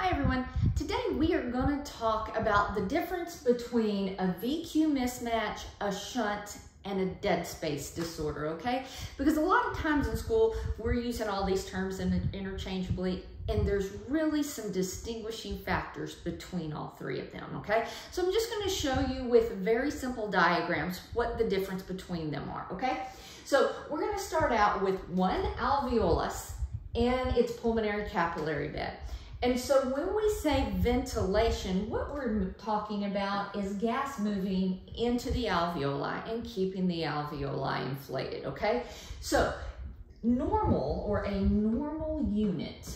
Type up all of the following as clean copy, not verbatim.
Hi everyone, today we are going to talk about the difference between a VQ mismatch, a shunt, and a dead space disorder, okay? Because a lot of times in school, we're using all these terms interchangeably, and there's really some distinguishing factors between all three of them, okay? So I'm just going to show you with very simple diagrams what the difference between them are, okay? So we're going to start out with one alveolus and its pulmonary capillary bed. And so when we say ventilation, what we're talking about is gas moving into the alveoli and keeping the alveoli inflated, okay? So normal, or a normal unit,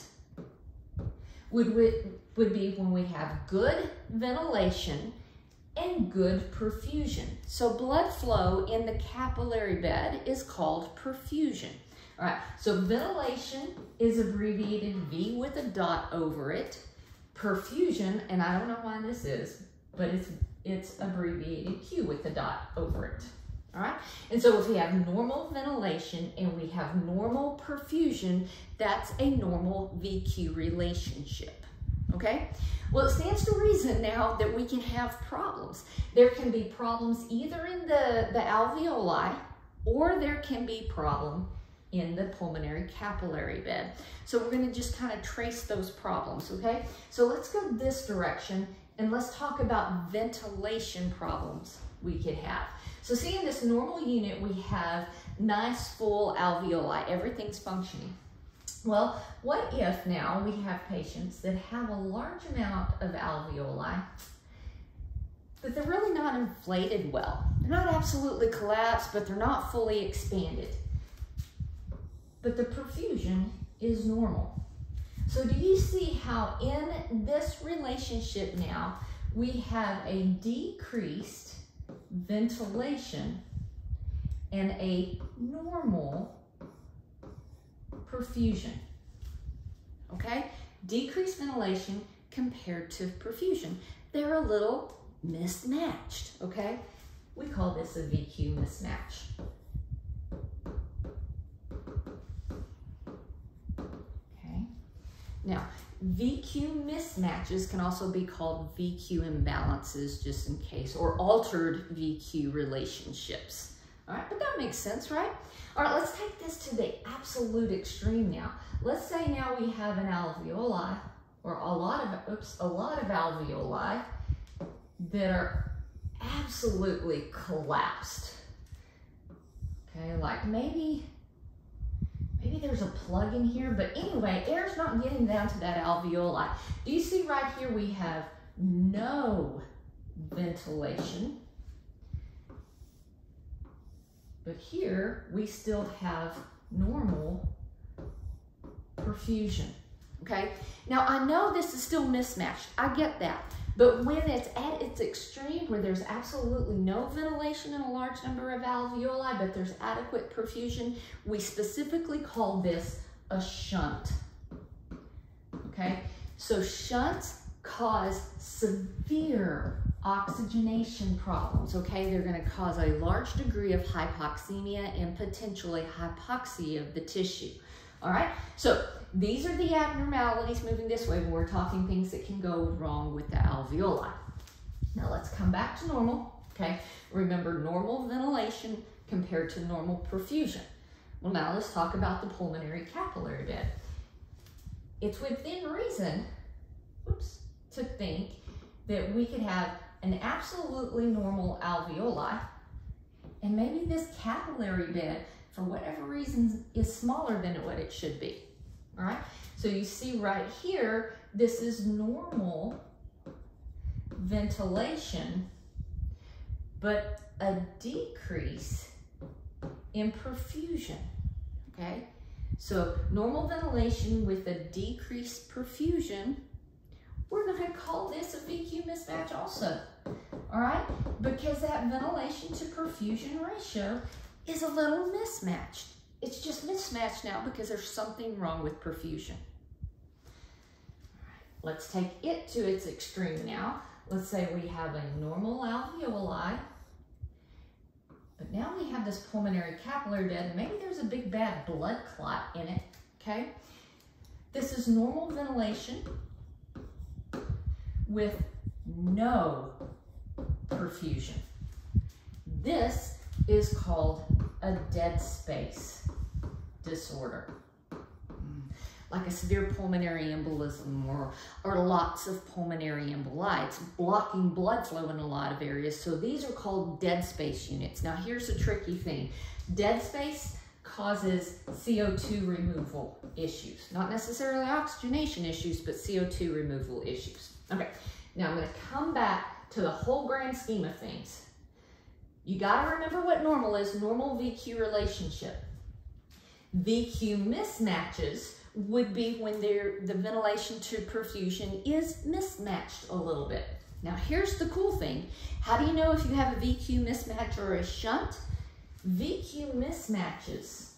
would be when we have good ventilation and good perfusion. So blood flow in the capillary bed is called perfusion. All right, so ventilation is abbreviated V with a dot over it. Perfusion, and I don't know why this is, but it's abbreviated Q with a dot over it. All right, and so if we have normal ventilation and we have normal perfusion, that's a normal VQ relationship, okay? Well, it stands to reason now that we can have problems. There can be problems either in the alveoli, or there can be problem in the pulmonary capillary bed. So we're going to just kind of trace those problems, okay? So let's go this direction and let's talk about ventilation problems we could have. So see, in this normal unit, we have nice full alveoli, everything's functioning. Well, what if now we have patients that have a large amount of alveoli, but they're really not inflated well. They're not absolutely collapsed, but they're not fully expanded. But the perfusion is normal. So do you see how in this relationship now, we have a decreased ventilation and a normal perfusion, okay? Decreased ventilation compared to perfusion. They're a little mismatched, okay? We call this a VQ mismatch. Now, VQ mismatches can also be called VQ imbalances, just in case, or altered VQ relationships. All right, but that makes sense, right? All right, let's take this to the absolute extreme now. Let's say now we have an alveoli, or a lot of alveoli that are absolutely collapsed. Okay, like maybe there's a plug in here, but anyway, air's not getting down to that alveoli. Do you see right here we have no ventilation, but here we still have normal perfusion, okay? Now I know this is still mismatched, I get that, but when it's at its extreme where there's absolutely no ventilation in a large number of alveoli, but there's adequate perfusion, we specifically call this a shunt, okay? So shunts cause severe oxygenation problems, okay? They're gonna cause a large degree of hypoxemia and potentially hypoxia of the tissue, all right? So these are the abnormalities moving this way when we're talking things that can go wrong with the alveoli. Now let's come back to normal, okay? Remember, normal ventilation compared to normal perfusion. Well, now let's talk about the pulmonary capillary bed. It's within reason, to think that we could have an absolutely normal alveoli, and maybe this capillary bed, for whatever reason, is smaller than what it should be. All right, so you see right here, this is normal ventilation, but a decrease in perfusion, okay? So normal ventilation with a decreased perfusion, we're gonna call this a VQ mismatch also, all right? Because that ventilation to perfusion ratio is a little mismatched. It's just mismatched now because there's something wrong with perfusion. All right, let's take it to its extreme now. Let's say we have a normal alveoli, but now we have this pulmonary capillary bed, and maybe there's a big bad blood clot in it, okay? This is normal ventilation with no perfusion. This is called a dead space disorder, like a severe pulmonary embolism or lots of pulmonary emboli. It's blocking blood flow in a lot of areas. So these are called dead space units. Now here's a tricky thing. Dead space causes CO2 removal issues, not necessarily oxygenation issues, but CO2 removal issues. Okay, now I'm going to come back to the whole grand scheme of things. You got to remember what normal is, normal VQ relationship. VQ mismatches would be when the ventilation to perfusion is mismatched a little bit. Now here's the cool thing. How do you know if you have a VQ mismatch or a shunt? VQ mismatches,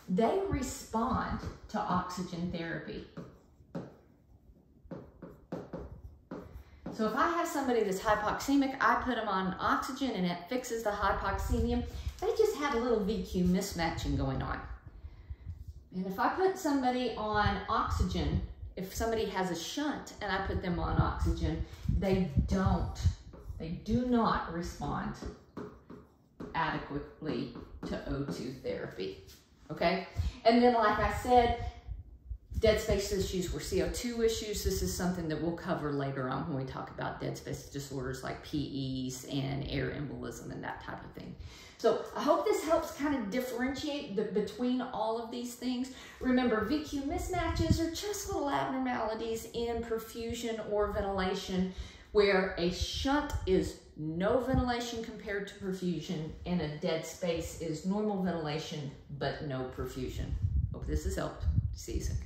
they respond to oxygen therapy. So if I have somebody that's hypoxemic, I put them on oxygen and it fixes the hypoxemia. They just had a little VQ mismatching going on. And if I put somebody on oxygen, if somebody has a shunt and I put them on oxygen, they do not respond adequately to O2 therapy, okay? And then like I said, dead space issues were CO2 issues. This is something that we'll cover later on when we talk about dead space disorders like PEs and air embolism and that type of thing. So I hope this helps kind of differentiate between all of these things. Remember, VQ mismatches are just little abnormalities in perfusion or ventilation where a shunt is no ventilation compared to perfusion and a dead space is normal ventilation but no perfusion. Hope this has helped. See you soon.